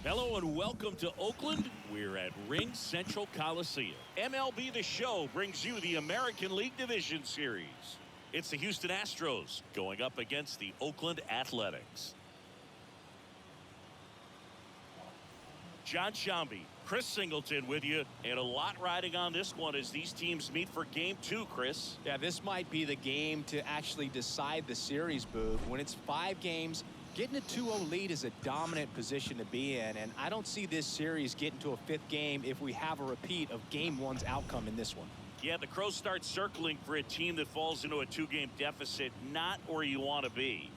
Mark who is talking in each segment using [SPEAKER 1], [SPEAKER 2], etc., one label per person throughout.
[SPEAKER 1] Hello and welcome to Oakland. We're at Ring Central Coliseum. MLB The Show brings you the American League Division Series. It's the Houston Astros going up against the Oakland Athletics. John Shambi, Chris Singleton with you, and a lot riding on this one as these teams meet for Game 2, Chris.
[SPEAKER 2] Yeah, this might be the game to actually decide the series, Boog. When it's 5 games, getting a 2-0 lead is a dominant position to be in, and I don't see this series getting to a 5th game if we have a repeat of Game 1's outcome in this one.
[SPEAKER 1] Yeah, the Crows start circling for a team that falls into a 2-game deficit, not where you want to be.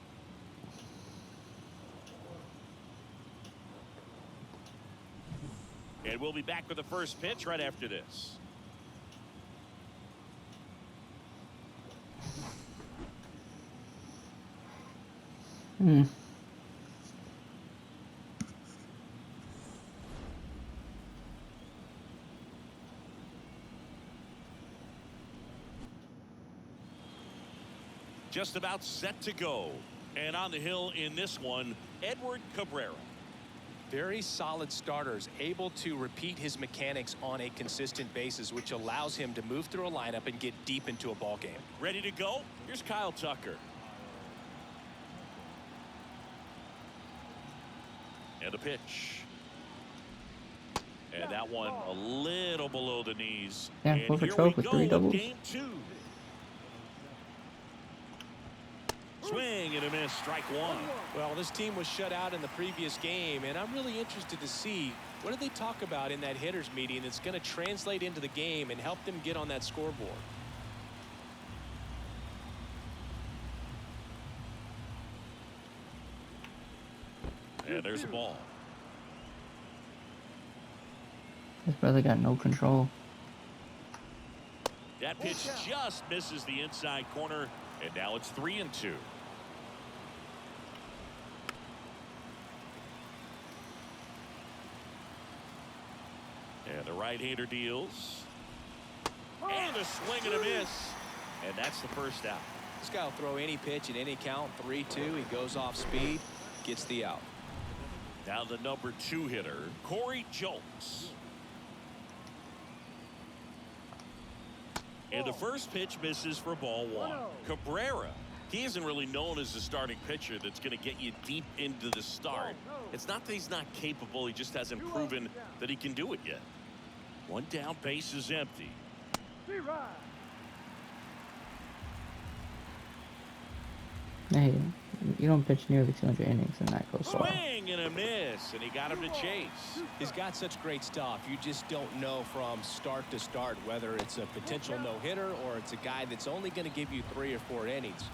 [SPEAKER 1] And we'll be back with the first pitch right after this. Just about set to go. And on the hill in this one, Edward Cabrera.
[SPEAKER 2] Very solid starters, able to repeat his mechanics on a consistent basis, which allows him to move through a lineup and get deep into a ball game.
[SPEAKER 1] Ready to go? Here's Kyle Tucker. And a pitch. And that one a little below the knees.
[SPEAKER 3] Yeah,
[SPEAKER 1] and
[SPEAKER 3] over
[SPEAKER 1] here
[SPEAKER 3] 12
[SPEAKER 1] we
[SPEAKER 3] with
[SPEAKER 1] go
[SPEAKER 3] 3 doubles.
[SPEAKER 1] Game 2. Swing and a miss, strike 1.
[SPEAKER 2] Well, this team was shut out in the previous game, and I'm really interested to see what did they talk about in that hitters meeting that's going to translate into the game and help them get on that scoreboard.
[SPEAKER 1] And there's a ball.
[SPEAKER 3] His brother got no control.
[SPEAKER 1] That pitch just misses the inside corner, and now it's 3-2. And the right-hander deals. And a swing and a miss. And that's the first out.
[SPEAKER 2] This guy will throw any pitch at any count. 3-2. He goes off speed, gets the out.
[SPEAKER 1] Now the number 2 hitter, Corey Jolts. And the first pitch misses for ball 1. Cabrera, he isn't really known as a starting pitcher that's going to get you deep into the start. It's not that he's not capable, he just hasn't proven that he can do it yet. 1 down, base is empty.
[SPEAKER 3] Hey, you don't pitch nearly 200 innings and that goes far.
[SPEAKER 1] Swing and a miss, and he got him to chase.
[SPEAKER 2] He's got such great stuff. You just don't know from start to start whether it's a potential no-hitter or it's a guy that's only going to give you 3 or 4 innings.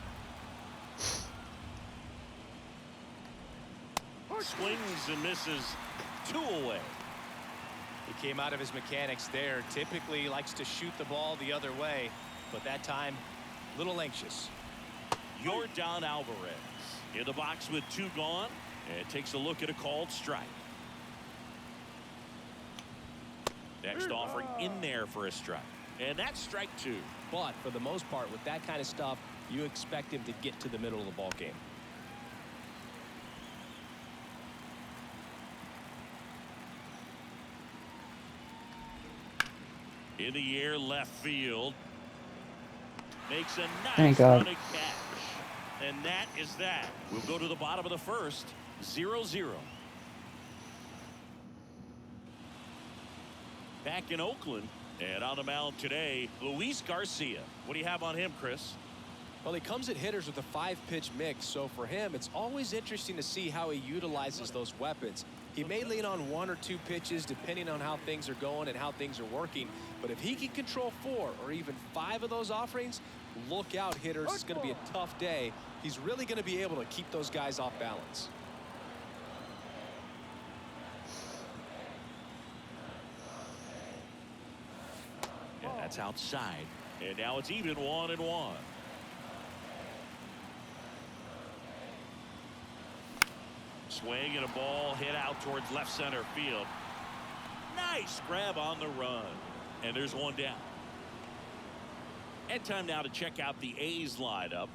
[SPEAKER 1] Swings and misses, 2 away.
[SPEAKER 2] He came out of his mechanics there. Typically likes to shoot the ball the other way, but that time, a little anxious.
[SPEAKER 1] Yordan Alvarez in the box with 2 gone, and takes a look at a called strike. Next offering in there for a strike, and that's strike 2.
[SPEAKER 2] But for the most part, with that kind of stuff, you expect him to get to the middle of the ball game.
[SPEAKER 1] In the air, left field. Makes a nice
[SPEAKER 3] Thank God.
[SPEAKER 1] running catch. And that is that. We'll go to the bottom of the first. 0-0. Back in Oakland. And on the mound today, Luis Garcia. What do you have on him, Chris?
[SPEAKER 2] Well, he comes at hitters with a 5-pitch mix, so for him, it's always interesting to see how he utilizes those weapons. He may lean on 1 or 2 pitches depending on how things are going and how things are working, but if he can control 4 or even 5 of those offerings, look out, hitters. It's going to be a tough day. He's really going to be able to keep those guys off balance.
[SPEAKER 1] Yeah, that's outside. And now it's even 1-1. Swing and a ball hit out towards left center field. Nice grab on the run. And there's 1 down. And time now to check out the A's lineup.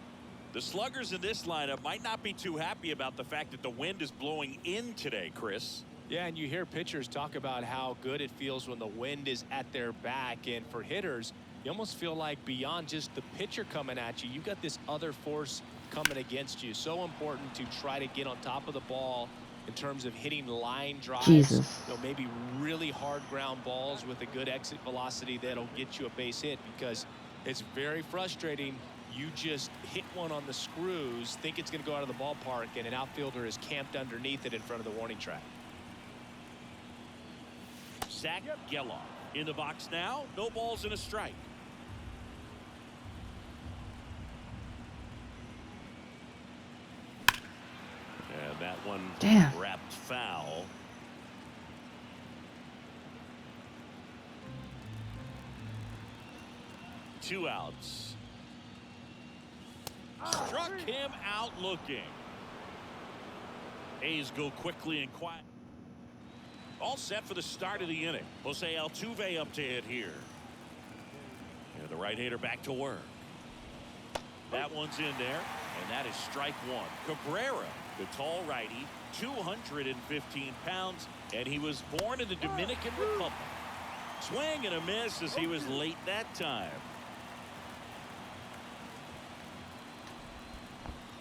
[SPEAKER 1] The sluggers in this lineup might not be too happy about the fact that the wind is blowing in today, Chris.
[SPEAKER 2] Yeah, and you hear pitchers talk about how good it feels when the wind is at their back. And for hitters, you almost feel like beyond just the pitcher coming at you, you've got this other force coming against you. So important to try to get on top of the ball in terms of hitting line drives.
[SPEAKER 3] Jesus.
[SPEAKER 2] You know, maybe really hard ground balls with a good exit velocity that'll get you a base hit, because it's very frustrating. You just hit one on the screws, think it's going to go out of the ballpark, and an outfielder is camped underneath it in front of the warning track.
[SPEAKER 1] Zach Geloff in the box now. No balls and a strike. And that one wrapped foul. Two outs. Struck him out looking. A's go quickly and quiet. All set for the start of the inning. Jose Altuve up to hit here. And the right-hander back to work. That one's in there, and that is strike one. Cabrera, the tall righty, 215 pounds, and he was born in the Dominican Republic. Swing and a miss as he was late that time.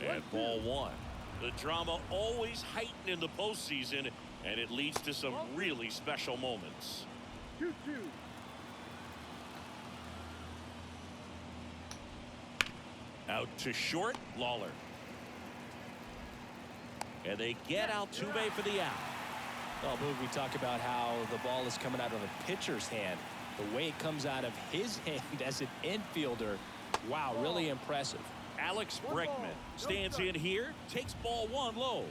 [SPEAKER 1] And ball one. The drama always heightened in the postseason, and it leads to some really special moments.
[SPEAKER 4] 2-2.
[SPEAKER 1] Out to short, Lawler. And they get Altuve for the out.
[SPEAKER 2] Well, Boog, we talk about how the ball is coming out of the pitcher's hand. The way it comes out of his hand as an infielder, wow, really impressive.
[SPEAKER 1] Alex Bregman stands in here, takes ball one low.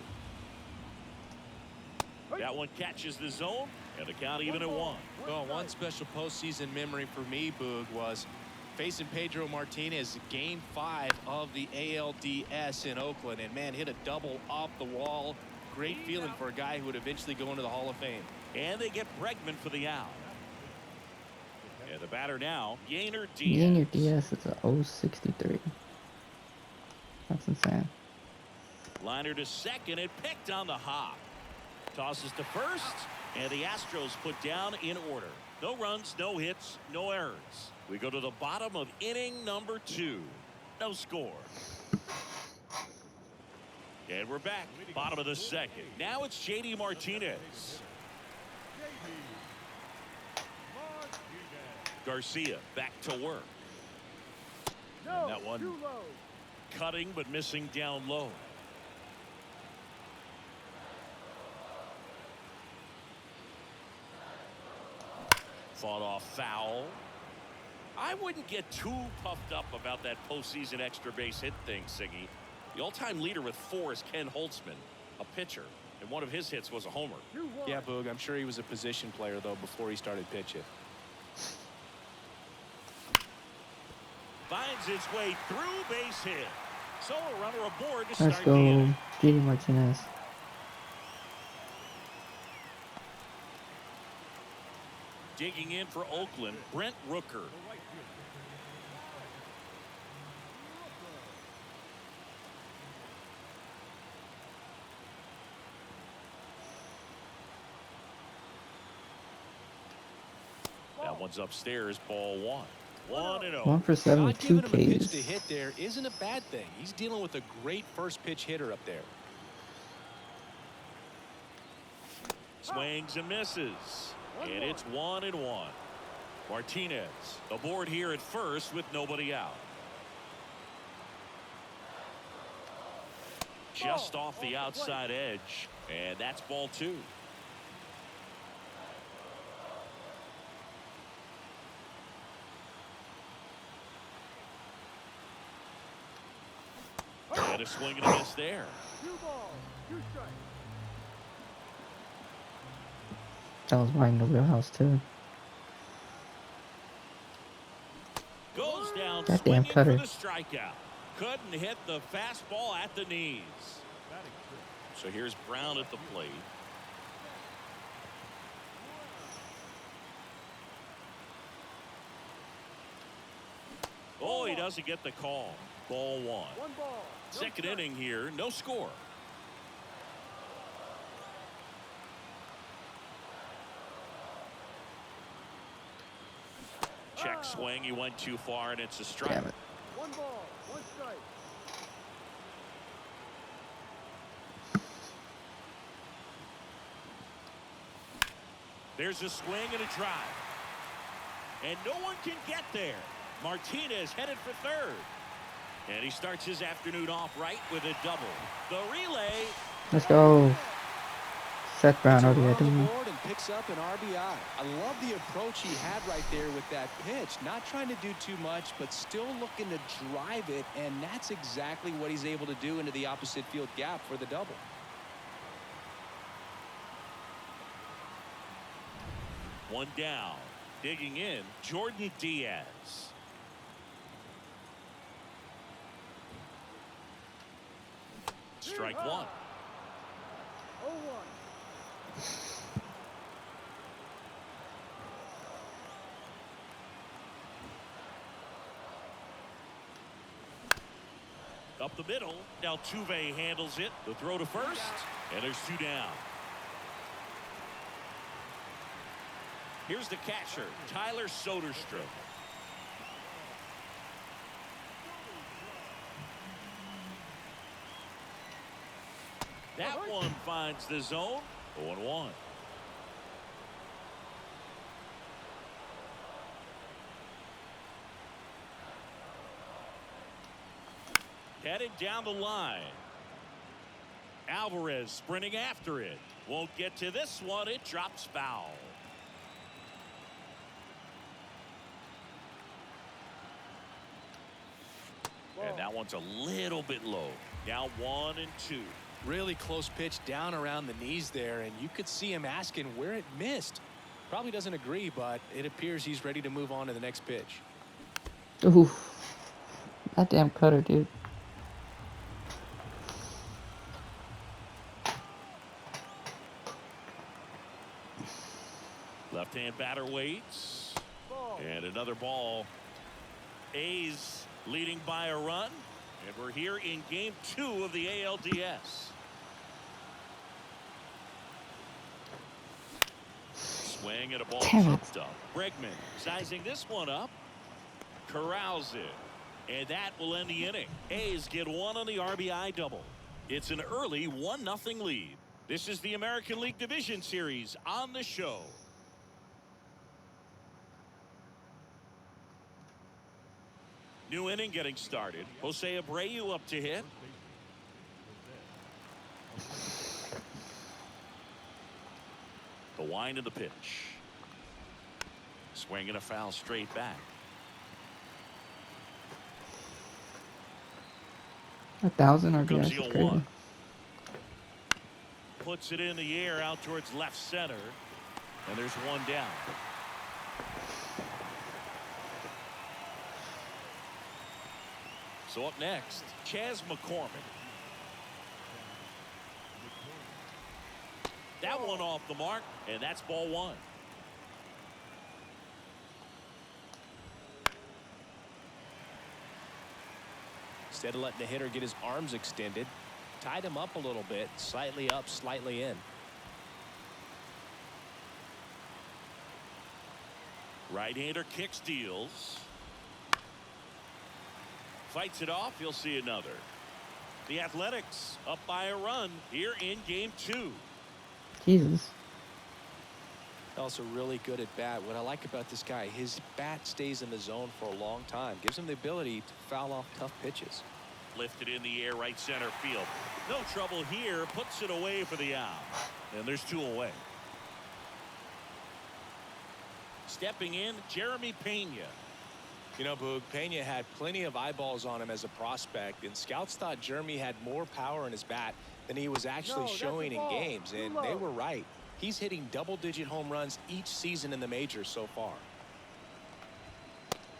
[SPEAKER 1] That one catches the zone, and the count even at one.
[SPEAKER 2] Well, one special postseason memory for me, Boog, was facing Pedro Martinez game 5 of the ALDS in Oakland, and man, hit a double off the wall. Great feeling for a guy who would eventually go into the Hall of Fame.
[SPEAKER 1] And they get Bregman for the out. And the batter now, Yainer Diaz.
[SPEAKER 3] Yainer Diaz is a 063. That's insane.
[SPEAKER 1] Liner to second and picked on the hop. Tosses to first, and the Astros put down in order. No runs, no hits, no errors. We go to the bottom of inning number 2. No score. And we're back. Bottom of the second. Now it's J.D. Martinez. Garcia back to work. And that one cutting but missing down low. Fought off foul. I wouldn't get too puffed up about that postseason extra base hit thing, Siggy. The all-time leader with 4 is Ken Holtzman, a pitcher, and one of his hits was a homer.
[SPEAKER 2] Yeah, Boog, I'm sure he was a position player, though, before he started pitching.
[SPEAKER 1] Finds its way through, base hit. So a runner aboard to
[SPEAKER 3] Let's
[SPEAKER 1] start
[SPEAKER 3] go,
[SPEAKER 1] the inning.
[SPEAKER 3] J.D. Martinez.
[SPEAKER 1] Digging in for Oakland, Brent Rooker. That one's upstairs, ball one. 1-0.
[SPEAKER 3] 1 for 7 with
[SPEAKER 2] Not
[SPEAKER 3] 2
[SPEAKER 2] giving him a pitch
[SPEAKER 3] Ks.
[SPEAKER 2] to hit there isn't a bad thing. He's dealing with a great first pitch hitter up there.
[SPEAKER 1] Swings and misses. And it's 1-1. Martinez aboard here at first with nobody out. Just off the outside edge. And that's ball 2. And a swing and a miss there.
[SPEAKER 4] 2 balls, 2 strikes.
[SPEAKER 3] That was right in the wheelhouse, too.
[SPEAKER 1] Goes down
[SPEAKER 3] That damn
[SPEAKER 1] swinging for
[SPEAKER 3] cutter.
[SPEAKER 1] the strikeout. Couldn't hit the fastball at the knees. So here's Brown at the plate. Oh, he doesn't get the call. Ball 1.
[SPEAKER 4] 1 ball. No
[SPEAKER 1] Second
[SPEAKER 4] strike.
[SPEAKER 1] inning here, no score. Check swing. He went too far, and it's a strike.
[SPEAKER 3] Damn it.
[SPEAKER 4] 1 ball, 1 strike.
[SPEAKER 1] There's a swing and a drive. And no one can get there. Martinez headed for third. And he starts his afternoon off right with a double. The relay.
[SPEAKER 3] Let's go. Seth Brown
[SPEAKER 2] Puts a run
[SPEAKER 3] RBI.
[SPEAKER 2] on the
[SPEAKER 3] Didn't
[SPEAKER 2] board and picks up an RBI. I love the approach he had right there with that pitch. Not trying to do too much, but still looking to drive it, and that's exactly what he's able to do into the opposite field gap for the double.
[SPEAKER 1] One down. Digging in, Jordan Diaz. Strike one.
[SPEAKER 4] 0-1.
[SPEAKER 1] Up the middle. Altuve handles it. The throw to first. And there's 2 down. Here's the catcher, Tyler Soderstrom. That one finds the zone. 0-1. Headed down the line. Alvarez sprinting after it. Won't get to this one. It drops foul. And that one's a little bit low. Now 1-2.
[SPEAKER 2] Really close pitch down around the knees there, and you could see him asking where it missed. Probably doesn't agree, but it appears he's ready to move on to the next pitch.
[SPEAKER 3] Ooh. That damn cutter, dude.
[SPEAKER 1] Left-hand batter waits.
[SPEAKER 4] Ball.
[SPEAKER 1] And another ball. A's leading by a run. And we're here in game 2 of the ALDS. Swing and a ball chopped up. Bregman sizing this one up. Corrals it. And that will end the inning. A's get 1 on the RBI double. It's an early 1-0 lead. This is the American League Division Series on the show. New inning getting started. Jose Abreu up to hit. The wind of the pitch. Swing and a foul straight back.
[SPEAKER 3] 1,000
[SPEAKER 1] Here comes
[SPEAKER 3] RBIs
[SPEAKER 1] the
[SPEAKER 3] is crazy.
[SPEAKER 1] 0-1. Puts it in the air out towards left center. And there's 1 down. So up next, Chas McCormick. That one off the mark, and that's ball 1.
[SPEAKER 2] Instead of letting the hitter get his arms extended, tied him up a little bit, slightly up, slightly in.
[SPEAKER 1] Right-hander kicks, deals. Fights it off. He'll see another. The Athletics up by a run here in game 2.
[SPEAKER 3] Jesus.
[SPEAKER 2] Also really good at bat. What I like about this guy, his bat stays in the zone for a long time. Gives him the ability to foul off tough pitches.
[SPEAKER 1] Lifted in the air, right center field. No trouble here. Puts it away for the out. And there's 2 away. Stepping in, Jeremy Pena.
[SPEAKER 2] You know, Boog, Pena had plenty of eyeballs on him as a prospect, and scouts thought Jeremy had more power in his bat than he was actually showing in games, and they were right. He's hitting double-digit home runs each season in the majors so far.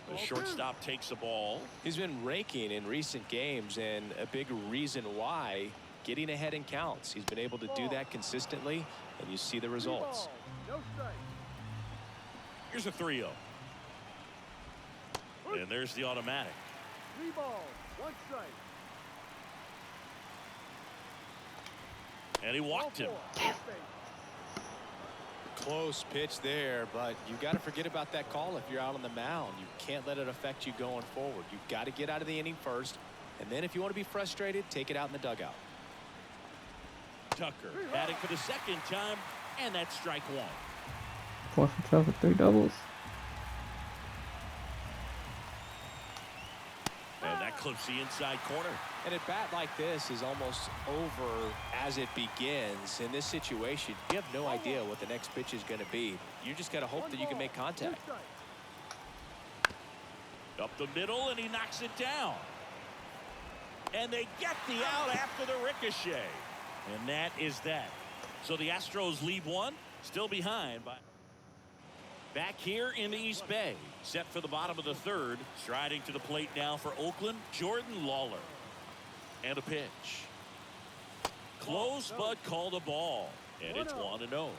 [SPEAKER 1] The shortstop takes the ball.
[SPEAKER 2] He's been raking in recent games, and a big reason why, getting ahead in counts. He's been able to do that consistently, and you see the results.
[SPEAKER 4] No strike.
[SPEAKER 1] Here's a 3-0. And there's the automatic.
[SPEAKER 4] 3 balls, 1 strike.
[SPEAKER 1] And he walked him.
[SPEAKER 2] Close pitch there, but you got to forget about that call if you're out on the mound. You can't let it affect you going forward. You've got to get out of the inning first, and then if you want to be frustrated, take it out in the dugout.
[SPEAKER 1] Tucker batting for the second time, and that's strike one.
[SPEAKER 3] 4 for 12 with 3 doubles.
[SPEAKER 1] And that clips the inside corner.
[SPEAKER 2] And a bat like this is almost over as it begins. In this situation, you have no idea what the next pitch is going to be. You just got to hope that you can make contact.
[SPEAKER 1] Up the middle, and he knocks it down. And they get the out after the ricochet. And that is that. So the Astros lead one, still behind. Back here in the East Bay, set for the bottom of the third. Striding to the plate now for Oakland, Jordan Lawler. And a pitch. Close, but called a ball. And it's 1-0.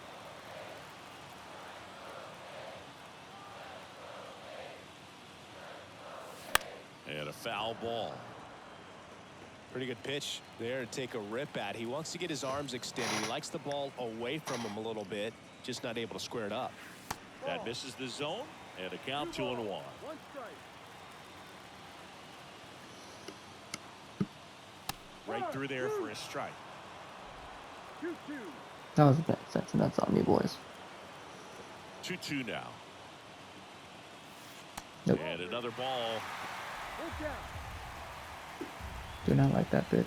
[SPEAKER 1] And a foul ball.
[SPEAKER 2] Pretty good pitch there to take a rip at. He wants to get his arms extended. He likes the ball away from him a little bit, just not able to square it up.
[SPEAKER 1] That misses the zone, and a count 2-1.
[SPEAKER 4] 1 strike.
[SPEAKER 1] Right through there for a strike.
[SPEAKER 4] 2-2.
[SPEAKER 3] That was a bad section. That's on me, boys.
[SPEAKER 1] 2-2 now.
[SPEAKER 3] Nope.
[SPEAKER 1] And another ball.
[SPEAKER 4] Look out.
[SPEAKER 3] Do not like that pitch.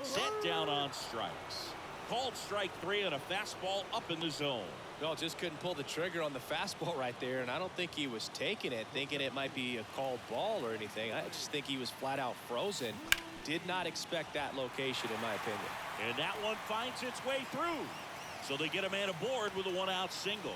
[SPEAKER 1] Set down on strikes. Called strike 3 on a fastball up in the zone.
[SPEAKER 2] No, just couldn't pull the trigger on the fastball right there, and I don't think he was taking it, thinking it might be a called ball or anything. I just think he was flat out frozen. Did not expect that location, in my opinion.
[SPEAKER 1] And that one finds its way through. So they get a man aboard with a 1-out single.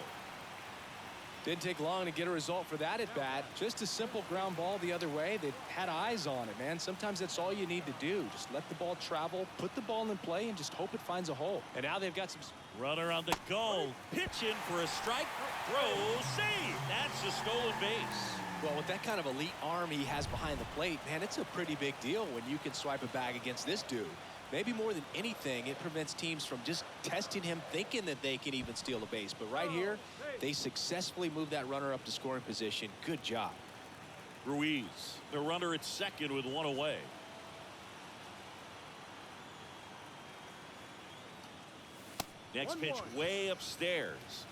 [SPEAKER 2] Didn't take long to get a result for that at bat. Just a simple ground ball the other way. They had eyes on it, man. Sometimes that's all you need to do. Just let the ball travel, put the ball in play, and just hope it finds a hole. And now they've got some...
[SPEAKER 1] Runner on the go. Pitch in for a strike. Throw. Save. That's a stolen base.
[SPEAKER 2] Well, with that kind of elite arm he has behind the plate, man, it's a pretty big deal when you can swipe a bag against this dude. Maybe more than anything, it prevents teams from just testing him, thinking that they can even steal a base. But right here, they successfully moved that runner up to scoring position. Good job.
[SPEAKER 1] Ruiz, the runner at second with 1 away. Next pitch way upstairs.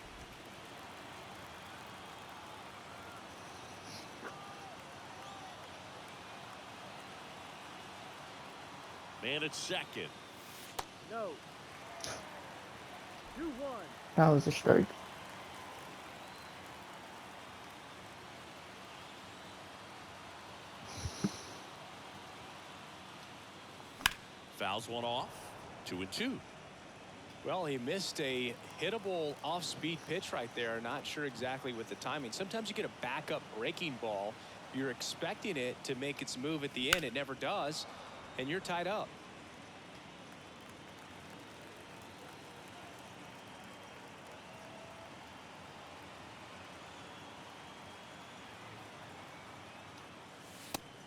[SPEAKER 1] Man at second.
[SPEAKER 4] No. 2-1.
[SPEAKER 3] That was a strike.
[SPEAKER 1] Fouls one off. 2-2.
[SPEAKER 2] Well, he missed a hittable off-speed pitch right there. Not sure exactly with the timing. Sometimes you get a backup breaking ball. You're expecting it to make its move at the end. It never does, and you're tied up.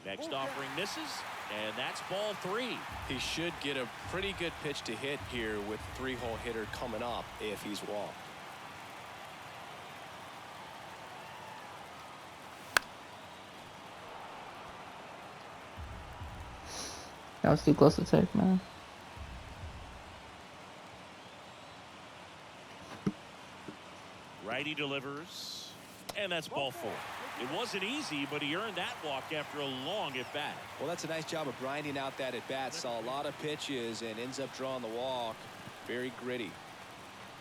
[SPEAKER 1] Next offering misses, and that's ball 3.
[SPEAKER 2] He should get a pretty good pitch to hit here with 3-hole hitter coming up if he's wrong.
[SPEAKER 3] That was too close to take, man.
[SPEAKER 1] Righty delivers, and that's ball 4. It wasn't easy, but he earned that walk after a long at-bat.
[SPEAKER 2] Well, that's a nice job of grinding out that at-bat. Saw a lot of pitches and ends up drawing the walk. Very gritty.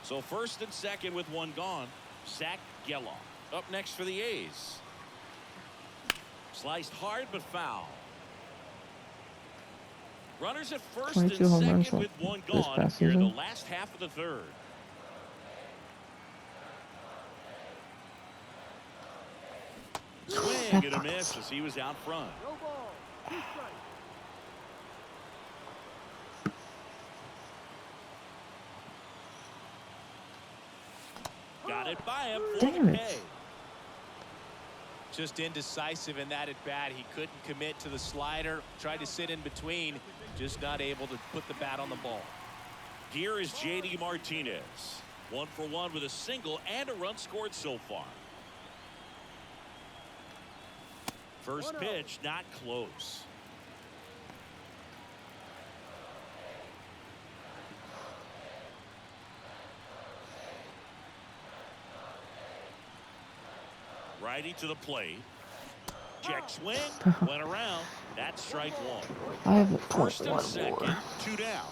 [SPEAKER 1] So first and second with 1 gone. Zach Geloff up next for the A's. Sliced hard but foul. Runners at first and
[SPEAKER 3] 22 home runs
[SPEAKER 1] second with 1
[SPEAKER 3] this
[SPEAKER 1] gone
[SPEAKER 3] past
[SPEAKER 1] here in the
[SPEAKER 3] season.
[SPEAKER 1] last half of the third. Swing and a miss as he was out front.
[SPEAKER 4] No ball. 2 strikes.
[SPEAKER 1] Got it by him for
[SPEAKER 3] Damn
[SPEAKER 1] the
[SPEAKER 3] it.
[SPEAKER 1] K.
[SPEAKER 2] Just indecisive in that at-bat. He couldn't commit to the slider. Tried to sit in between. Just not able to put the bat on the ball.
[SPEAKER 1] Here is J.D. Martinez. 1 for 1 with a single and a run scored so far. First pitch, not close. Righty to the plate. Check swing. Went around. That's strike one.
[SPEAKER 3] I have
[SPEAKER 1] First and
[SPEAKER 3] one
[SPEAKER 1] second.
[SPEAKER 3] more.
[SPEAKER 1] 2 down.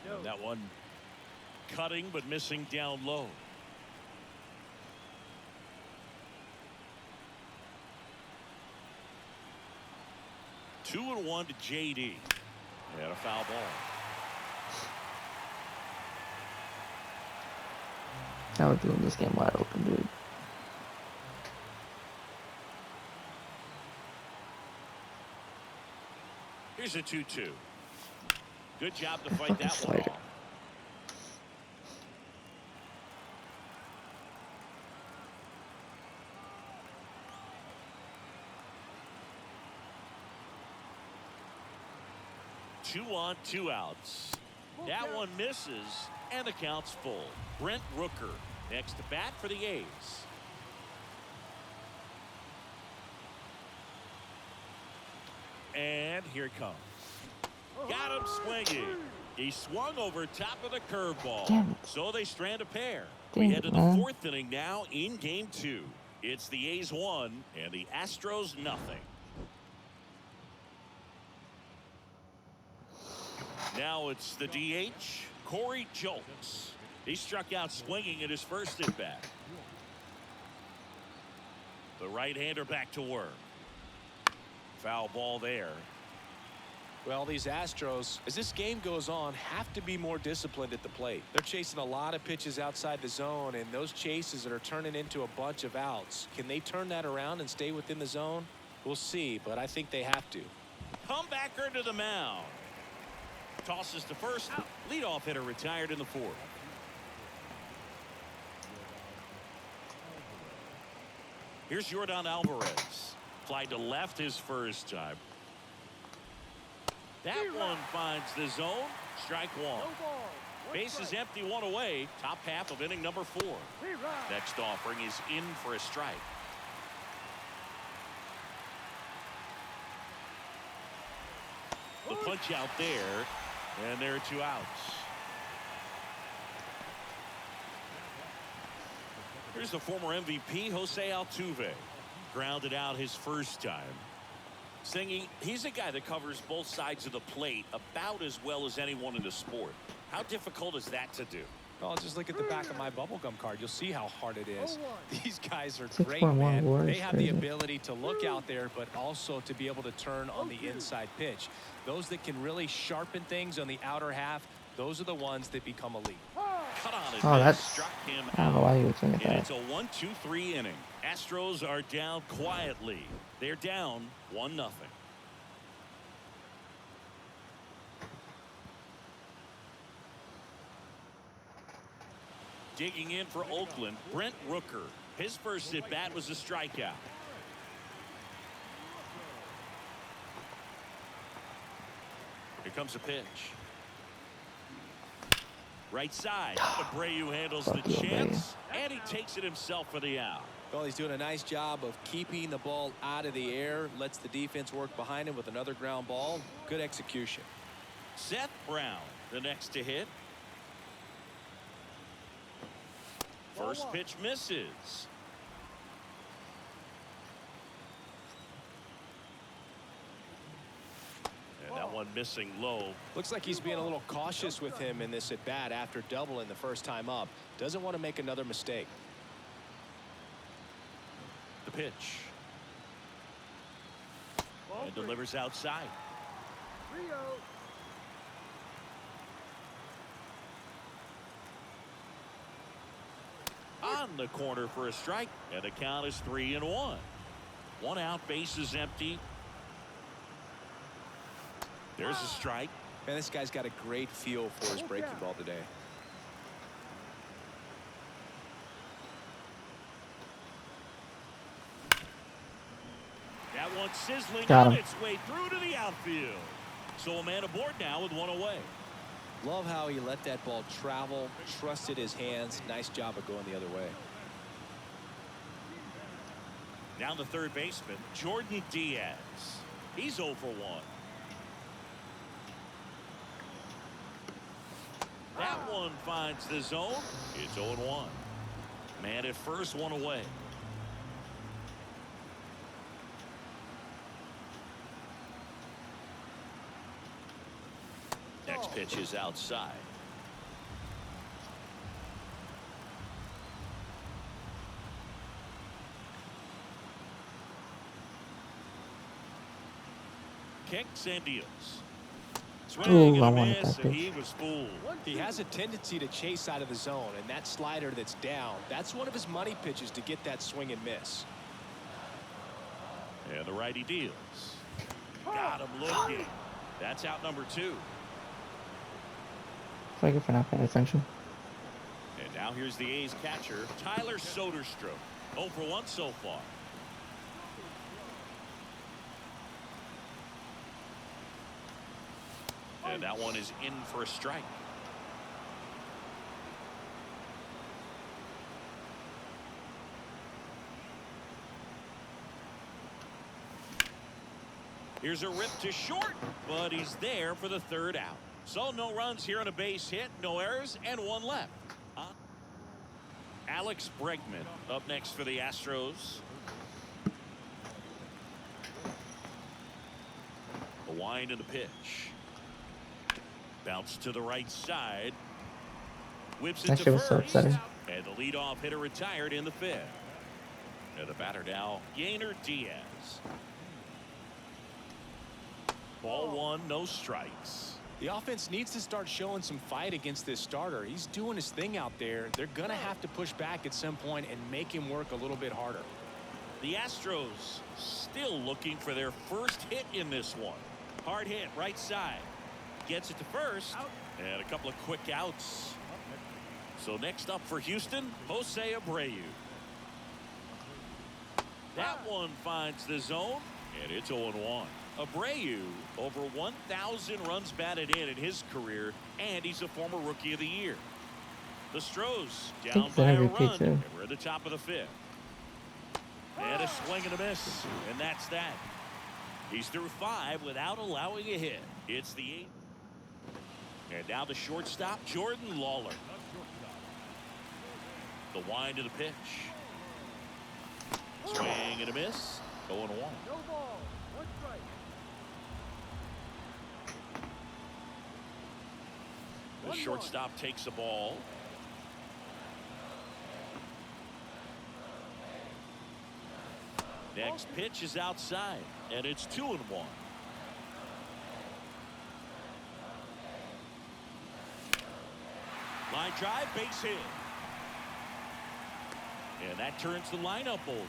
[SPEAKER 1] And that one cutting but missing down low. Two and one to JD. And a foul ball.
[SPEAKER 3] I would leave this game wide open, dude.
[SPEAKER 1] Here's a 2-2. Good job to fight that one off. Two on, 2 outs. That one misses, and the count's full. Brent Rooker next to bat for the A's. And here it comes. Got him swinging. He swung over top of the curveball. So they strand a pair. We head to the 4th inning now in game 2. It's the A's 1 and the Astros nothing. Now it's the DH, Corey Jolts. He struck out swinging at his first at bat. The right-hander back to work. Foul ball there.
[SPEAKER 2] Well, these Astros, as this game goes on, have to be more disciplined at the plate. They're chasing a lot of pitches outside the zone, and those chases that are turning into a bunch of outs. Can they turn that around and stay within the zone? We'll see, but I think they have to.
[SPEAKER 1] Comebacker to the mound. Tosses to first. Leadoff hitter retired in the 4th. Here's Yordan Alvarez. Fly to left his first time. That one finds the zone. Strike one. Base is empty, 1 away. Top half of inning number 4. Next offering is in for a strike. The punch out there. And there are 2 outs. Here's the former MVP, Jose Altuve. Grounded out his first time. Singing, he's a guy that covers both sides of the plate about as well as anyone in the sport. How difficult is that to do?
[SPEAKER 2] Well, just look at the back of my bubblegum card. You'll see how hard it is. These guys are great,
[SPEAKER 3] 6.1
[SPEAKER 2] man.
[SPEAKER 3] WAR
[SPEAKER 2] They
[SPEAKER 3] is
[SPEAKER 2] have the
[SPEAKER 3] crazy.
[SPEAKER 2] ability to look out there, but also to be able to turn on the inside pitch. Those that can really sharpen things on the outer half, those are the ones that become elite.
[SPEAKER 1] Cut on it.
[SPEAKER 3] Oh, that's.
[SPEAKER 1] Struck him
[SPEAKER 3] I don't know why you would think of
[SPEAKER 1] And
[SPEAKER 3] that.
[SPEAKER 1] it's a 1-2-3 inning. Astros are down quietly. They're down 1-0. Digging in for Oakland, Brent Rooker. His first at bat was a strikeout. Here comes a pitch. Right side. Abreu handles the
[SPEAKER 3] Fuck you,
[SPEAKER 1] chance, and he takes it himself for the out.
[SPEAKER 2] Well, he's doing a nice job of keeping the ball out of the air. Lets the defense work behind him with another ground ball. Good execution.
[SPEAKER 1] Seth Brown, the next to hit. First pitch misses. And that one missing low.
[SPEAKER 2] Looks like he's being a little cautious with him in this at bat after doubling the first time up. Doesn't want to make another mistake.
[SPEAKER 1] The pitch. And delivers outside. On the corner for a strike, and the count is 3-1. 1 out, base is empty. There's a strike.
[SPEAKER 2] Man, this guy's got a great feel for his breaking ball today.
[SPEAKER 1] That one it's sizzling
[SPEAKER 3] Got
[SPEAKER 1] on
[SPEAKER 3] him.
[SPEAKER 1] its way through to the outfield. So a man aboard now with one away.
[SPEAKER 2] Love how he let that ball travel, trusted his hands. Nice job of going the other way.
[SPEAKER 1] Now the third baseman, Jordan Diaz. He's 0 for 1. That one finds the zone. It's 0-1. Man at first, one away. Next pitch is outside. Kicks and deals. Swing
[SPEAKER 3] Ooh,
[SPEAKER 1] and
[SPEAKER 3] I
[SPEAKER 1] a
[SPEAKER 3] wanted
[SPEAKER 1] miss,
[SPEAKER 3] that
[SPEAKER 1] and
[SPEAKER 3] pitch.
[SPEAKER 1] he was fooled.
[SPEAKER 2] He has a tendency to chase out of the zone, and that slider that's down, that's one of his money pitches to get that swing and miss.
[SPEAKER 1] And the righty deals. Got him looking. That's out number 2.
[SPEAKER 3] Flag it for not paying attention.
[SPEAKER 1] And now here's the A's catcher, Tyler Soderstrom. 0 for 1 so far. And that one is in for a strike. Here's a rip to short, but he's there for the third out. So no runs here on a base hit, no errors, and one left. Alex Bregman up next for the Astros. The wind and the pitch. Bounce to the right side. Whips it
[SPEAKER 3] That
[SPEAKER 1] to
[SPEAKER 3] shit was so
[SPEAKER 1] first.
[SPEAKER 3] upsetting.
[SPEAKER 1] And the leadoff hitter retired in the 5th. And the batter now, Yainer Diaz. Ball 1, no strikes.
[SPEAKER 2] The offense needs to start showing some fight against this starter. He's doing his thing out there. They're going to have to push back at some point and make him work a little bit harder.
[SPEAKER 1] The Astros still looking for their first hit in this one. Hard hit, right side. Gets it to first. And a couple of quick outs. So next up for Houston, Jose Abreu. That one finds the zone, and it's 0-1. Abreu, over 1,000 runs batted in his career, and he's a former Rookie of the Year. The Astros down
[SPEAKER 3] He's
[SPEAKER 1] by a
[SPEAKER 3] an MVP
[SPEAKER 1] run,
[SPEAKER 3] too.
[SPEAKER 1] and we're at the top of the 5th. And a swing and a miss, and that's that. He's through 5 without allowing a hit. It's the 8th. And now the shortstop, Jordan Lawler. The wind of the pitch. Swing and a miss. 0-1.
[SPEAKER 4] No ball. 1 strike.
[SPEAKER 1] The shortstop takes the ball. Next pitch is outside, and it's 2-1. Line drive, base hit. And that turns the lineup over.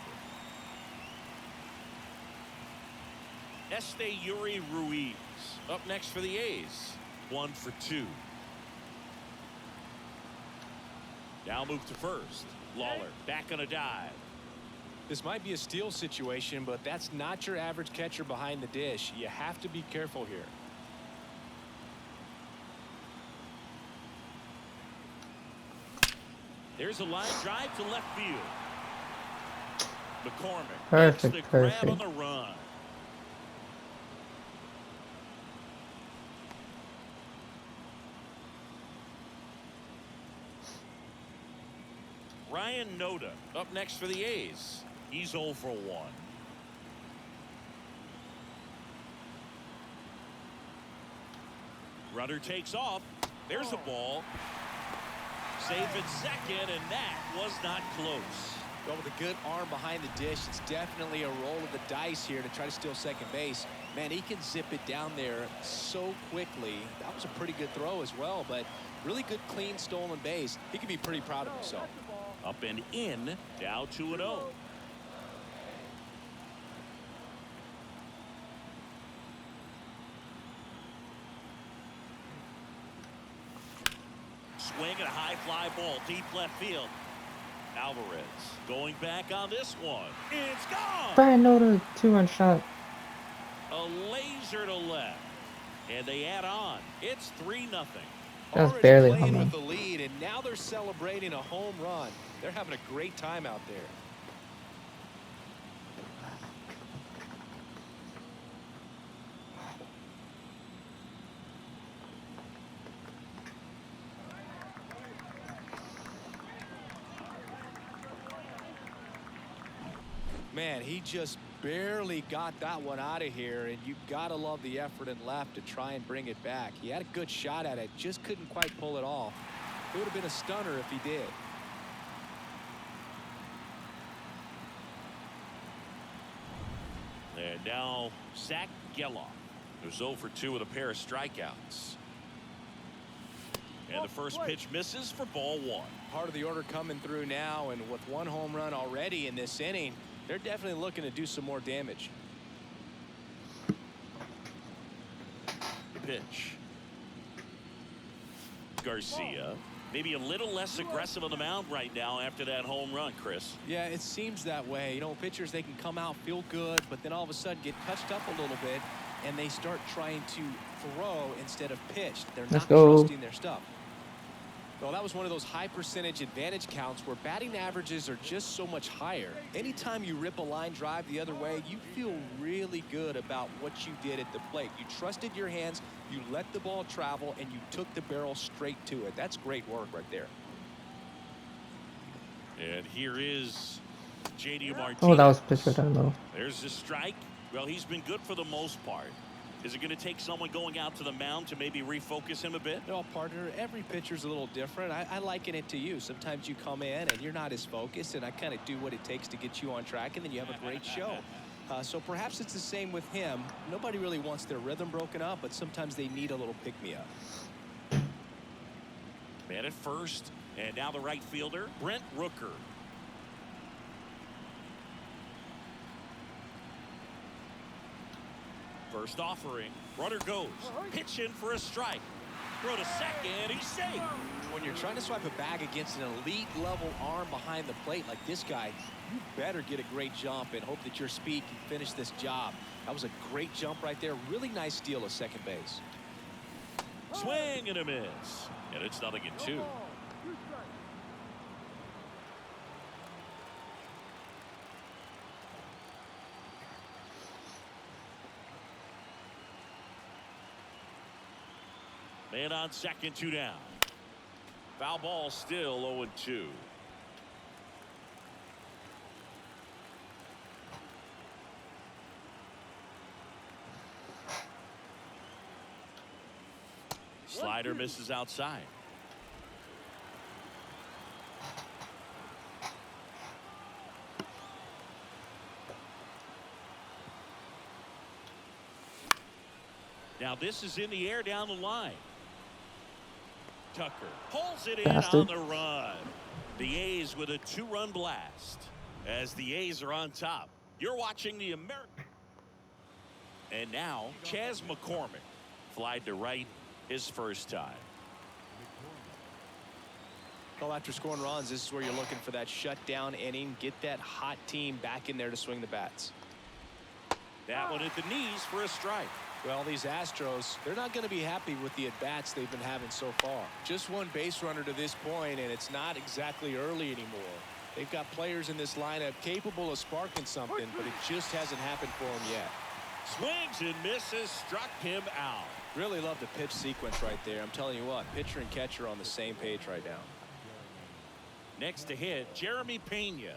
[SPEAKER 1] Yuri Ruiz up next for the A's. 1 for 2. Now move to first. Lawler back on a dive.
[SPEAKER 2] This might be a steal situation, but that's not your average catcher behind the dish. You have to be careful here.
[SPEAKER 1] There's a line drive to left field. McCormick
[SPEAKER 3] Perfect,
[SPEAKER 1] makes the grab
[SPEAKER 3] perfect.
[SPEAKER 1] on the run. Ryan Noda up next for the A's. He's 0 for 1. Runner takes off. There's a ball. Safe at second, and that was not close.
[SPEAKER 2] Well, with a good arm behind the dish, it's definitely a roll of the dice here to try to steal second base. Man, he can zip it down there so quickly. That was a pretty good throw as well, but really good, clean, stolen base. He can be pretty proud of himself.
[SPEAKER 1] Up and in, down 2-0. Swing and a high fly ball, deep left field. Alvarez going back on this one. It's gone.
[SPEAKER 3] Brian Noda 2-run shot.
[SPEAKER 1] A laser to left. And they add on. It's 3-0.
[SPEAKER 3] That was
[SPEAKER 2] Already
[SPEAKER 3] barely
[SPEAKER 2] playing
[SPEAKER 3] humming.
[SPEAKER 2] with the lead, and now they're celebrating a home run. They're having a great time out there. Man, he just barely got that one out of here, and you gotta love the effort and left to try and bring it back. He had a good shot at it, just couldn't quite pull it off. It would have been a stunner if he did.
[SPEAKER 1] And now Zach Geloff, who's 0 for 2 with a pair of strikeouts. And the first pitch misses for ball 1.
[SPEAKER 2] Part of the order coming through now, and with 1 home run already in this inning, they're definitely looking to do some more damage.
[SPEAKER 1] The pitch. Garcia, maybe a little less aggressive on the mound right now after that home run, Chris.
[SPEAKER 2] Yeah, it seems that way. You know, pitchers, they can come out, feel good, but then all of a sudden get touched up a little bit, and they start trying to throw instead of pitch. They're not trusting their stuff. Well, that was one of those high percentage advantage counts where batting averages are just so much higher. Anytime you rip a line drive the other way, you feel really good about what you did at the plate. You trusted your hands, you let the ball travel, and you took the barrel straight to it. That's great work right there.
[SPEAKER 1] And here is J.D. Martinez.
[SPEAKER 3] Oh, that was pitched that low.
[SPEAKER 1] There's the strike. Well, he's been good for the most part. Is it going to take someone going out to the mound to maybe refocus him a bit?
[SPEAKER 2] No, partner, every pitcher's a little different. I liken it to you. Sometimes you come in and you're not as focused, and I kind of do what it takes to get you on track, and then you have a great show. So perhaps it's the same with him. Nobody really wants their rhythm broken up, but sometimes they need a little pick-me-up.
[SPEAKER 1] Man at first, and now the right fielder, Brent Rooker. First offering, runner goes, pitch in for a strike. Throw to second, he's safe.
[SPEAKER 2] When you're trying to swipe a bag against an elite level arm behind the plate like this guy, you better get a great jump and hope that your speed can finish this job. That was a great jump right there. Really nice steal of second base.
[SPEAKER 1] Swing and a miss. And it's 0-2. Man on second, 2 down. Foul ball, still 0-2. Slider misses outside. Now this is in the air down the line. Tucker pulls it in on the run. The A's with a 2-run blast as the A's are on top. You're watching the American. And now Chas McCormick flied to right his first time.
[SPEAKER 2] Well, after scoring runs, this is where you're looking for that shutdown inning. Get that hot team back in there to swing the bats.
[SPEAKER 1] That one at the knees for a strike.
[SPEAKER 2] Well, these Astros, they're not going to be happy with the at-bats they've been having so far. Just one base runner to this point, and it's not exactly early anymore. They've got players in this lineup capable of sparking something, but it just hasn't happened for them yet.
[SPEAKER 1] Swings and misses, struck him out.
[SPEAKER 2] Really love the pitch sequence right there. I'm telling you what, pitcher and catcher are on the same page right now.
[SPEAKER 1] Next to hit, Jeremy Pena.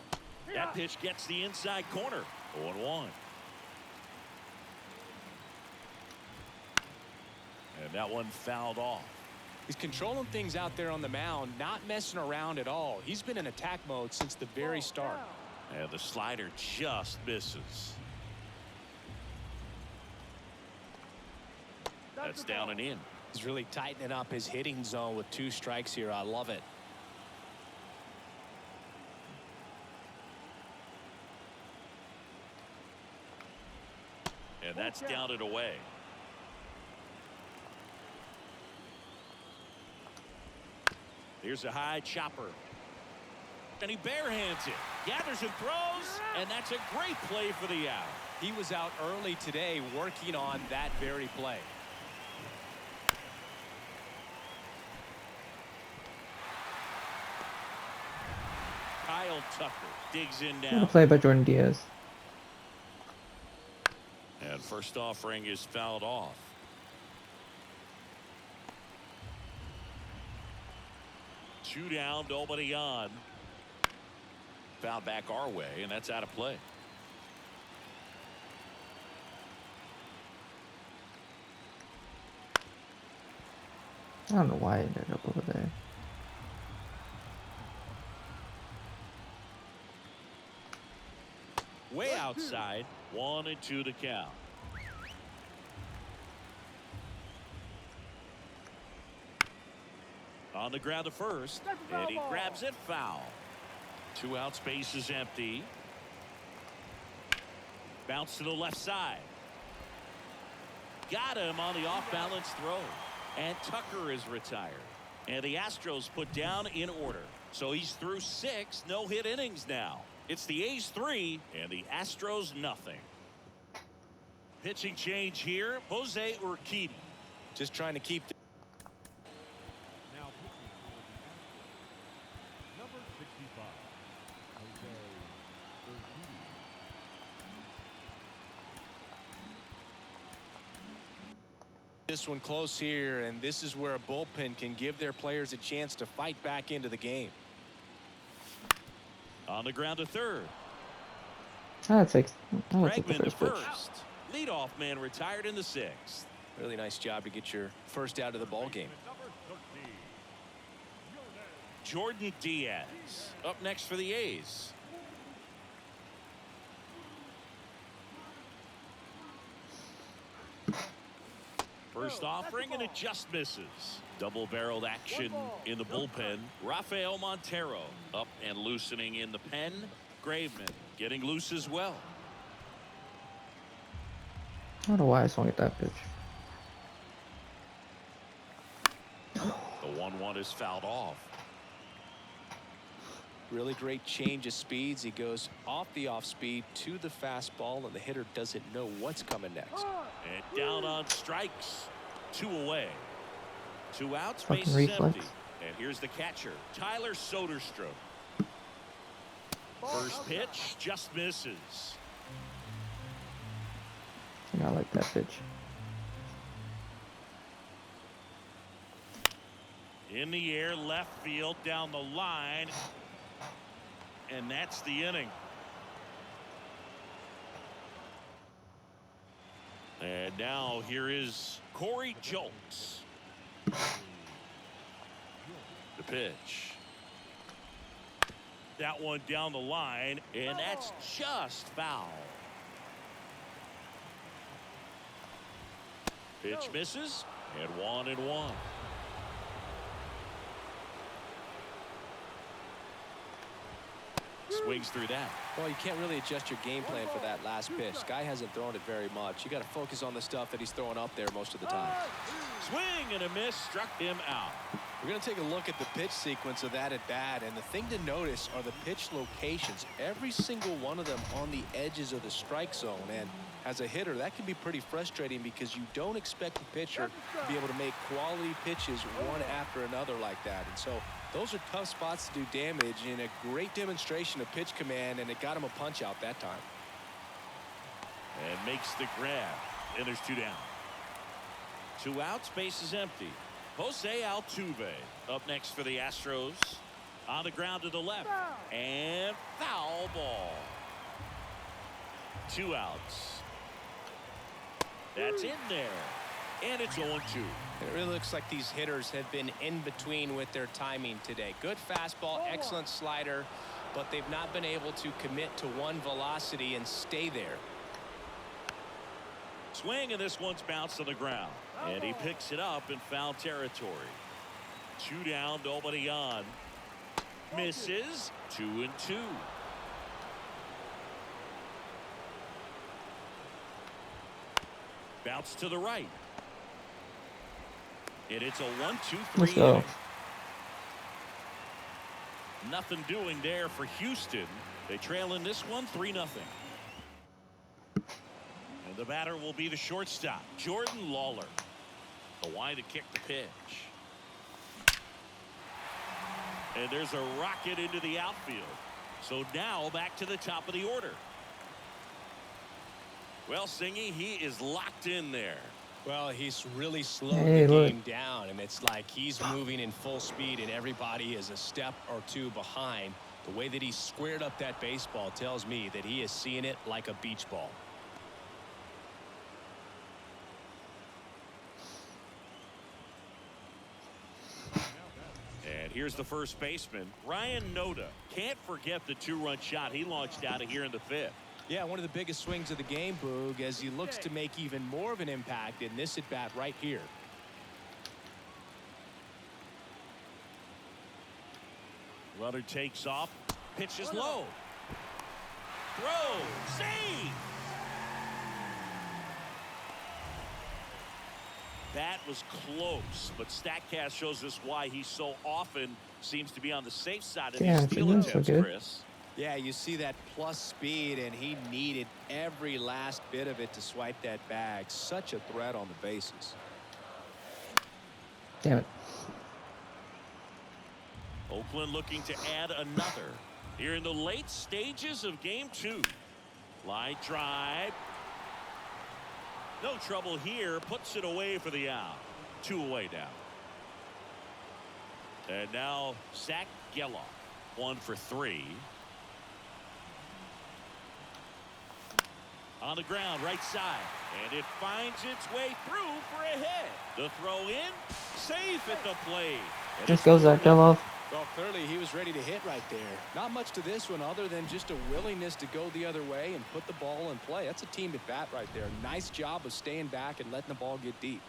[SPEAKER 1] That pitch gets the inside corner. 0-1. And that one fouled off.
[SPEAKER 2] He's controlling things out there on the mound, not messing around at all. He's been in attack mode since the very start.
[SPEAKER 1] And the slider just misses. That's down and in.
[SPEAKER 2] He's really tightening up his hitting zone with 2 strikes here. I love it.
[SPEAKER 1] And that's down and away. Here's a high chopper. And he barehands it. Gathers and throws. And that's a great play for the out.
[SPEAKER 2] He was out early today working on that very play.
[SPEAKER 1] Kyle Tucker digs in
[SPEAKER 3] What
[SPEAKER 1] now.
[SPEAKER 3] a play by Jordan Diaz.
[SPEAKER 1] And first offering is fouled off. Two down, nobody on. Foul back our way, and that's out of play.
[SPEAKER 3] I don't know why it ended up over there.
[SPEAKER 1] Way outside, 1-2 to count. On the ground to first, and he grabs it, foul. 2 out, space is empty. Bounce to the left side. Got him on the off-balance throw. And Tucker is retired. And the Astros put down in order. So he's through 6 no-hit innings now. It's the A's 3 and the Astros nothing. Pitching change here, Jose Urquidy.
[SPEAKER 2] Just trying to keep
[SPEAKER 4] Now pitching for the Astros, number 65, Jose Urquidy.
[SPEAKER 2] this one close here, and this is where a bullpen can give their players a chance to fight back into the game.
[SPEAKER 1] On the ground to third.
[SPEAKER 3] I'll take the
[SPEAKER 1] Bregman to
[SPEAKER 3] first pitch.
[SPEAKER 1] first. Leadoff man retired in the 6th.
[SPEAKER 2] Really nice job to get your first out of the ball game.
[SPEAKER 4] Number 13,
[SPEAKER 1] Jordan Diaz up next for the A's. First offering, and it just misses. Double-barreled action in the bullpen. Rafael Montero up and loosening in the pen. Graveman getting loose as well.
[SPEAKER 3] I don't know why I swung at that pitch.
[SPEAKER 1] The 1-1 is fouled off.
[SPEAKER 2] Really great change of speeds. He goes off the off speed to the fastball, and the hitter doesn't know what's coming next.
[SPEAKER 1] And down on strikes. 2 away. 2 outs,
[SPEAKER 3] Fucking
[SPEAKER 1] base is
[SPEAKER 3] reflex.
[SPEAKER 1] empty. And here's the catcher, Tyler Soderstrom. First pitch just misses.
[SPEAKER 3] I like that pitch.
[SPEAKER 1] In the air, left field, down the line. And that's the inning. And now here is Corey Julks. The pitch. That one down the line, and that's just foul. Pitch misses, and 1-1. Swings through that.
[SPEAKER 2] Well, you can't really adjust your game plan for that last pitch. Guy hasn't thrown it very much. You got to focus on the stuff that he's throwing up there most of the time.
[SPEAKER 1] Swing and a miss, struck him out.
[SPEAKER 2] We're going to take a look at the pitch sequence of that at bat, and the thing to notice are the pitch locations. Every single one of them on the edges of the strike zone, and as a hitter, that can be pretty frustrating because you don't expect the pitcher to be able to make quality pitches one after another like that. And so those are tough spots to do damage, and a great demonstration of pitch command, and it got him a punch out that time.
[SPEAKER 1] And makes the grab, and there's 2 down. 2 outs, base is empty. Jose Altuve up next for the Astros. On the ground to the left, and foul ball. 2 outs. That's in there, and it's 0-2.
[SPEAKER 2] It really looks like these hitters have been in between with their timing today. Good fastball, excellent slider, but they've not been able to commit to one velocity and stay there.
[SPEAKER 1] Swing, and this one's bounced to the ground, and he picks it up in foul territory. 2 down, nobody on. Misses. 2-2. Bounce to the right. And it's a 1-2-3
[SPEAKER 3] Let's go.
[SPEAKER 1] inning. Nothing doing there for Houston. They trail in this one 3-0. The batter will be the shortstop, Jordan Lawler. The wide to kick the pitch. And there's a rocket into the outfield. So now back to the top of the order. Well, Singy, he is locked in there.
[SPEAKER 2] Well, he's really slowed
[SPEAKER 3] Hey,
[SPEAKER 2] the
[SPEAKER 3] look.
[SPEAKER 2] game down, and it's like he's moving in full speed, and everybody is a step or two behind. The way that he squared up that baseball tells me that he is seeing it like a beach ball.
[SPEAKER 1] And here's the first baseman, Ryan Noda. Can't forget the two-run shot he launched out of here in the fifth.
[SPEAKER 2] Yeah, one of the biggest swings of the game, Boog, as he looks to make even more of an impact in this at-bat right here.
[SPEAKER 1] Runner takes off, pitches low. Throw, save! That was close, but StatCast shows us why he so often seems to be on the safe side of
[SPEAKER 3] Yeah,
[SPEAKER 1] these
[SPEAKER 3] but
[SPEAKER 1] steal
[SPEAKER 3] that's
[SPEAKER 1] attempts,
[SPEAKER 3] okay.
[SPEAKER 1] Chris.
[SPEAKER 2] Yeah, you see that plus speed, and he needed every last bit of it to swipe that bag. Such a threat on the bases.
[SPEAKER 3] Damn it.
[SPEAKER 1] Oakland looking to add another here in the late stages of game 2. Line drive. No trouble here. Puts it away for the out. 2 away now. And now Zach Geloff. 1 for 3. On the ground, right side. And it finds its way through for a hit. The throw in. Safe at the plate. And
[SPEAKER 3] Just
[SPEAKER 1] it's
[SPEAKER 3] goes that off.
[SPEAKER 2] Well, clearly he was ready to hit right there. Not much to this one other than just a willingness to go the other way and put the ball in play. That's a team at bat right there. Nice job of staying back and letting the ball get deep.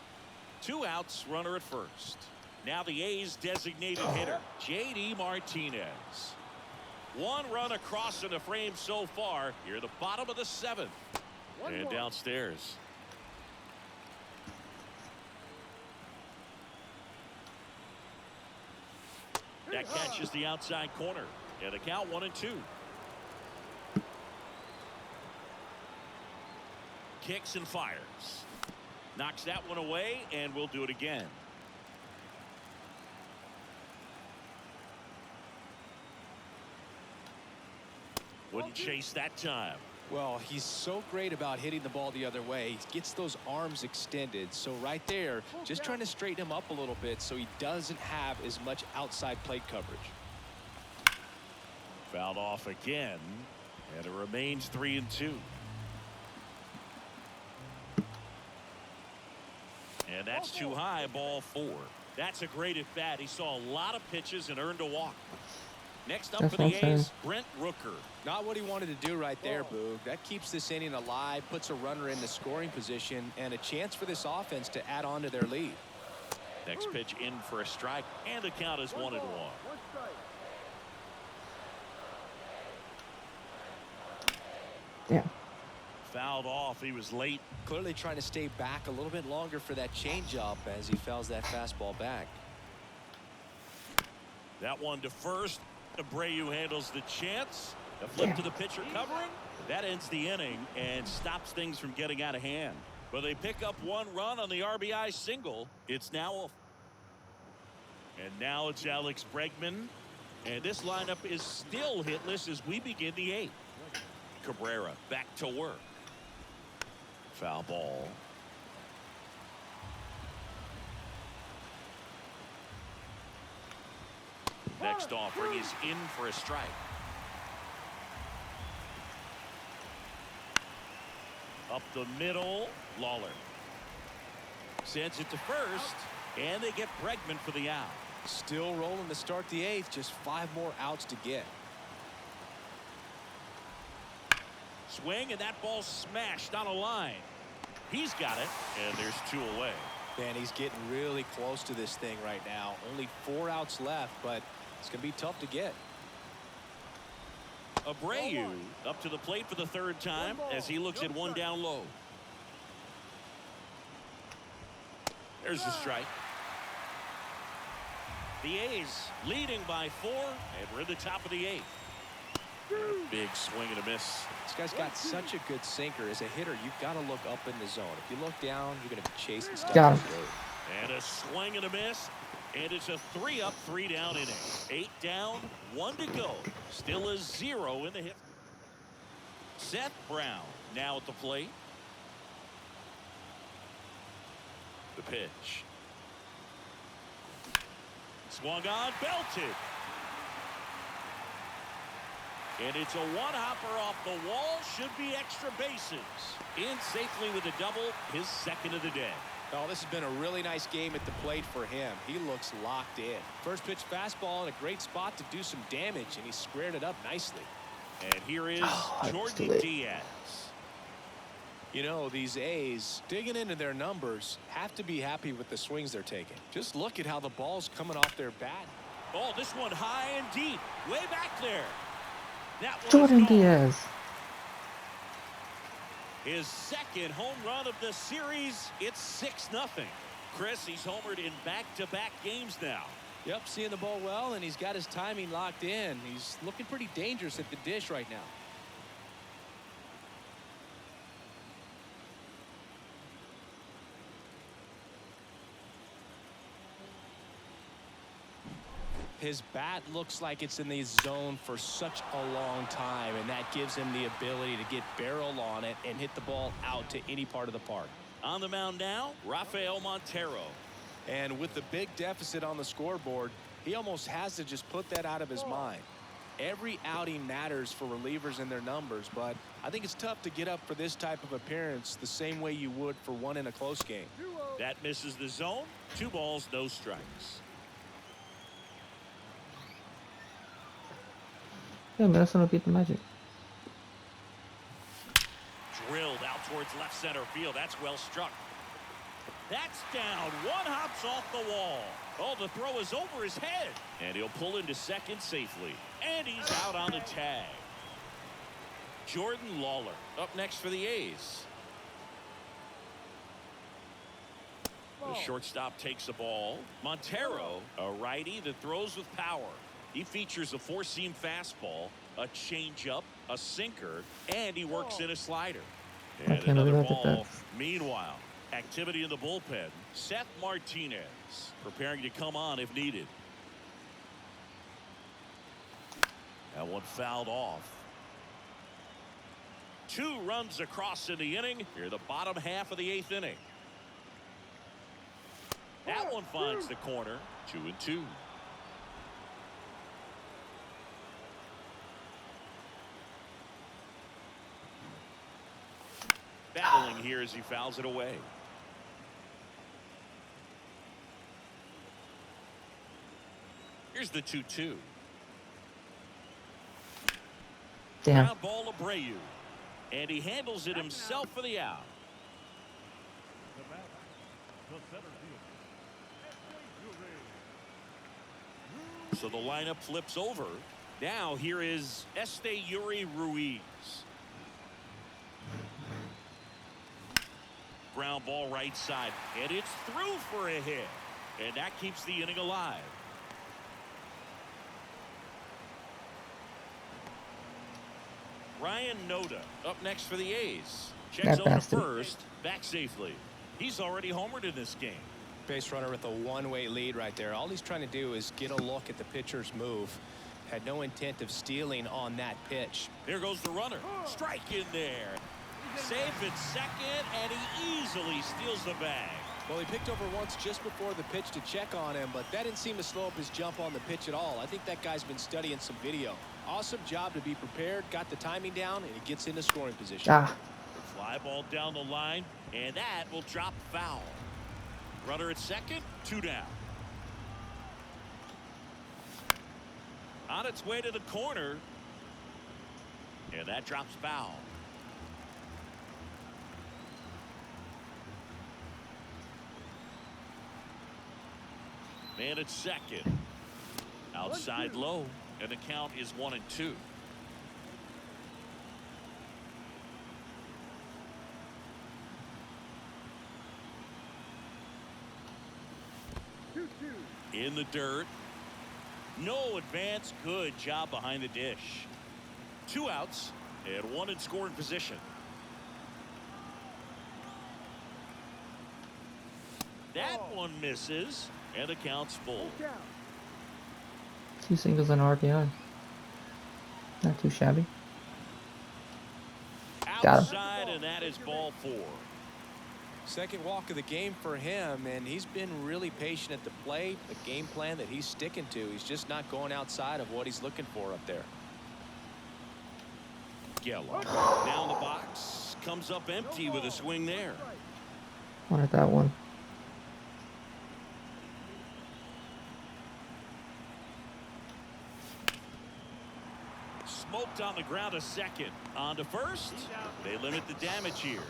[SPEAKER 1] 2 outs, runner at first. Now the A's designated hitter, J.D. Martinez. 1 run across in the frame so far. Here at the bottom of the 7th. And downstairs. That catches the outside corner. And the count 1-2. Kicks and fires. Knocks that one away, and we'll do it again. Wouldn't chase that time.
[SPEAKER 2] Well, he's so great about hitting the ball the other way. He gets those arms extended. So right there, just trying to straighten him up a little bit so he doesn't have as much outside plate coverage.
[SPEAKER 1] Fouled off again, and it remains 3-2. And that's too high, ball 4. That's a great at bat. He saw a lot of pitches and earned a walk. Next up
[SPEAKER 3] That's
[SPEAKER 1] for the
[SPEAKER 3] what I'm
[SPEAKER 1] A's,
[SPEAKER 3] saying.
[SPEAKER 1] Brent Rooker.
[SPEAKER 2] Not what he wanted to do right there, Boog. That keeps this inning alive, puts a runner in the scoring position, and a chance for this offense to add on to their lead.
[SPEAKER 1] Next pitch in for a strike, and the count is 1-1.
[SPEAKER 3] Yeah.
[SPEAKER 1] Fouled off. He was late.
[SPEAKER 2] Clearly trying to stay back a little bit longer for that changeup as he fouls that fastball back.
[SPEAKER 1] That one to first. Abreu handles the chance. The flip to the pitcher covering. That ends the inning and stops things from getting out of hand. But they pick up 1 run on the RBI single. It's now and now it's Alex Bregman. And this lineup is still hitless as we begin the 8th. Cabrera back to work. Foul ball. Next offering is in for a strike. Up the middle, Lawler sends it to first, and they get Bregman for the out.
[SPEAKER 2] Still rolling to start the 8th, just 5 more outs to get.
[SPEAKER 1] Swing, and that ball smashed on a line. He's got it, and there's 2 away.
[SPEAKER 2] Man, he's getting really close to this thing right now. Only 4 outs left, but it's going to be tough to get.
[SPEAKER 1] Abreu up to the plate for the 3rd time as he looks at 1 down low. There's the strike. The A's leading by 4, and we're at the top of the 8th. Big swing and a miss.
[SPEAKER 2] This guy's got such a good sinker. As a hitter, you've got to look up in the zone. If you look down, you're going to be chasing stuff.
[SPEAKER 3] Got him.
[SPEAKER 1] And a swing and a miss. And it's a 3-up, 3-down inning. 8 down, 1 to go. Still a 0 in the hit. Seth Brown now at the plate. The pitch. Swung on, belted. And it's a one-hopper off the wall. Should be extra bases. In safely with a double, his second of the day.
[SPEAKER 2] Oh, this has been a really nice game at the plate for him. He looks locked in. First pitch fastball in a great spot to do some damage, and he squared it up nicely.
[SPEAKER 1] And here is Jordan Diaz.
[SPEAKER 2] You know, these A's, digging into their numbers, have to be happy with the swings they're taking. Just look at how the ball's coming off their bat.
[SPEAKER 1] Oh, this one high and deep. Way back there. That one
[SPEAKER 3] Jordan Diaz.
[SPEAKER 1] His second home run of the series. It's 6-0. Chris, he's homered in back-to-back games now.
[SPEAKER 2] Yep, seeing the ball well, and he's got his timing locked in. He's looking pretty dangerous at the dish right now. His bat looks like it's in the zone for such a long time, and that gives him the ability to get barrel on it and hit the ball out to any part of the park.
[SPEAKER 1] On the mound now, Rafael Montero.
[SPEAKER 2] And with the big deficit on the scoreboard, he almost has to just put that out of his mind. Every outing matters for relievers and their numbers, but I think it's tough to get up for this type of appearance the same way you would for one in a close game.
[SPEAKER 1] That misses the zone. 2 balls, no strikes.
[SPEAKER 3] Yeah, Minnesota beat the Magic.
[SPEAKER 1] Drilled out towards left center field. That's well struck. That's down. One hops off the wall. Oh, the throw is over his head. And he'll pull into second safely. And he's out on the tag. Jordan Lawler up next for the A's. The shortstop takes the ball. Montero, a righty that throws with power. He features a 4-seam fastball, a changeup, a sinker, and he works in a slider. And another ball. Meanwhile, activity in the bullpen. Seth Martinez preparing to come on if needed. That one fouled off. 2 runs across in the inning. Here, the bottom half of the 8th inning. That one finds the corner. 2-2. Battling here as he fouls it away. Here's the 2-2.
[SPEAKER 3] Damn.
[SPEAKER 1] Ground ball Abreu. And he handles it himself for the out.
[SPEAKER 4] The batter, the center fielder.
[SPEAKER 1] So the lineup flips over. Now here is Yuri Ruiz. Ground ball right side. And it's through for a hit. And that keeps the inning alive. Ryan Noda up next for the A's. Checks over first. Back safely. He's already homered in this game.
[SPEAKER 2] Base runner with a one-way lead right there. All he's trying to do is get a look at the pitcher's move. Had no intent of stealing on that pitch.
[SPEAKER 1] There goes the runner. Strike in there. Safe at second, and he easily steals the bag.
[SPEAKER 2] Well, he picked over once just before the pitch to check on him, but that didn't seem to slow up his jump on the pitch at all. I think that guy's been studying some video. Awesome job to be prepared, got the timing down, and he gets into scoring position.
[SPEAKER 1] Fly ball down the line, and that will drop foul. Runner at second, 2 down. On its way to the corner, and that drops foul. Man at second. Outside low, and the count is 1-2. In the dirt. No advance. Good job behind the dish. 2 outs and 1 in scoring position. That one misses, and the count's full.
[SPEAKER 3] 2 singles and RBI. Not too shabby. Got him.
[SPEAKER 1] Outside, and that is ball 4.
[SPEAKER 2] Second walk of the game for him, and he's been really patient at the plate. The game plan that he's sticking to. He's just not going outside of what he's looking for up there.
[SPEAKER 1] Gallo down the box, comes up empty with a swing there.
[SPEAKER 3] Wanted that one.
[SPEAKER 1] Smoked on the ground, a second. On to first. They limit the damage here.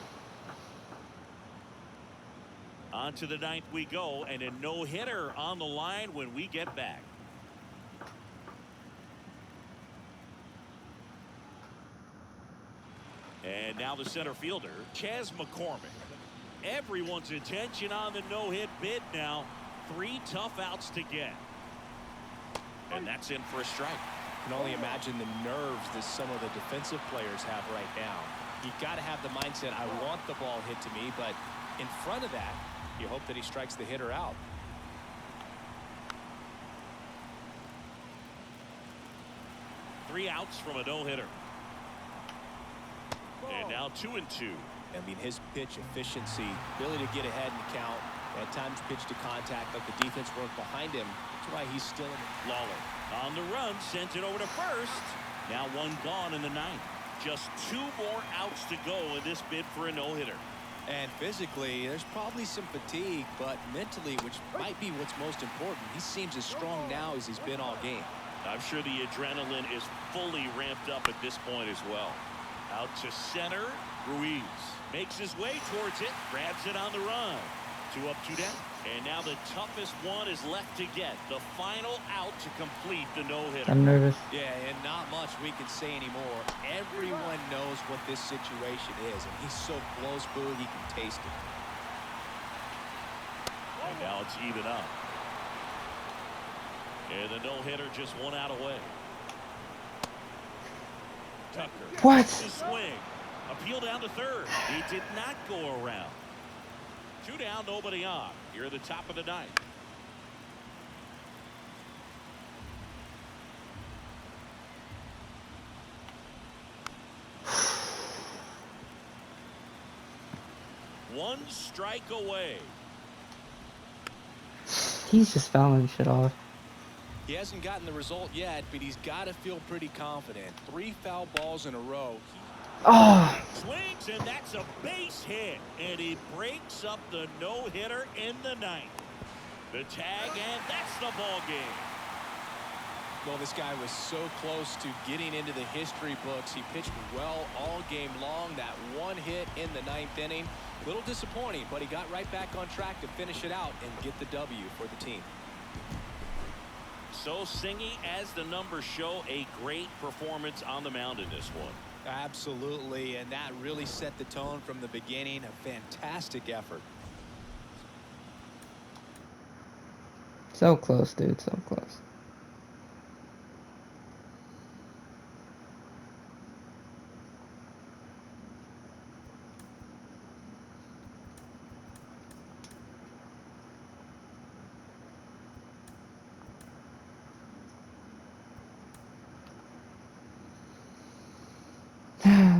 [SPEAKER 1] On to the 9th we go, and a no-hitter on the line when we get back. And now the center fielder, Chas McCormick. Everyone's attention on the no-hit bid now. 3 tough outs to get. And that's in for a strike.
[SPEAKER 2] I can only imagine the nerves that some of the defensive players have right now. You've got to have the mindset, I want the ball hit to me, but in front of that, you hope that he strikes the hitter out.
[SPEAKER 1] Three outs from a no-hitter. And now 2-2.
[SPEAKER 2] I mean, his pitch efficiency, ability to get ahead in the count, at times pitch to contact, let the defense work behind him. That's why he's still in the
[SPEAKER 1] Lawler on the run, sent it over to first. Now 1 gone in the 9th. Just 2 more outs to go in this bid for a no-hitter.
[SPEAKER 2] And physically, there's probably some fatigue, but mentally, which might be what's most important, he seems as strong now as he's been all game.
[SPEAKER 1] I'm sure the adrenaline is fully ramped up at this point as well. Out to center, Ruiz makes his way towards it, grabs it on the run. 2 up, 2 down. And now the toughest one is left to get. The final out to complete the no-hitter.
[SPEAKER 3] I'm nervous.
[SPEAKER 2] Yeah, and not much we can say anymore. Everyone knows what this situation is, and he's so close, Boo, he can taste it.
[SPEAKER 1] And now it's even up. And the no-hitter just 1 out away. Tucker.
[SPEAKER 3] What?
[SPEAKER 1] The swing. Appeal down to third. He did not go around. 2 down, nobody on. Here at the top of the 9th. One strike away.
[SPEAKER 3] He's just fouling shit off.
[SPEAKER 2] He hasn't gotten the result yet, but he's got to feel pretty confident. 3 foul balls in a row.
[SPEAKER 3] Oh,
[SPEAKER 1] Swings, and that's a base hit. And he breaks up the no-hitter in the 9th. The tag, and that's the ball game.
[SPEAKER 2] Well, this guy was so close to getting into the history books. He pitched well all game long. That 1 hit in the 9th inning. A little disappointing, but he got right back on track to finish it out and get the W for the team.
[SPEAKER 1] So Singy, as the numbers show, a great performance on the mound in this one.
[SPEAKER 2] Absolutely, and that really set the tone from the beginning. A fantastic effort.
[SPEAKER 3] so close, dude. So close.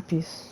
[SPEAKER 3] Peace.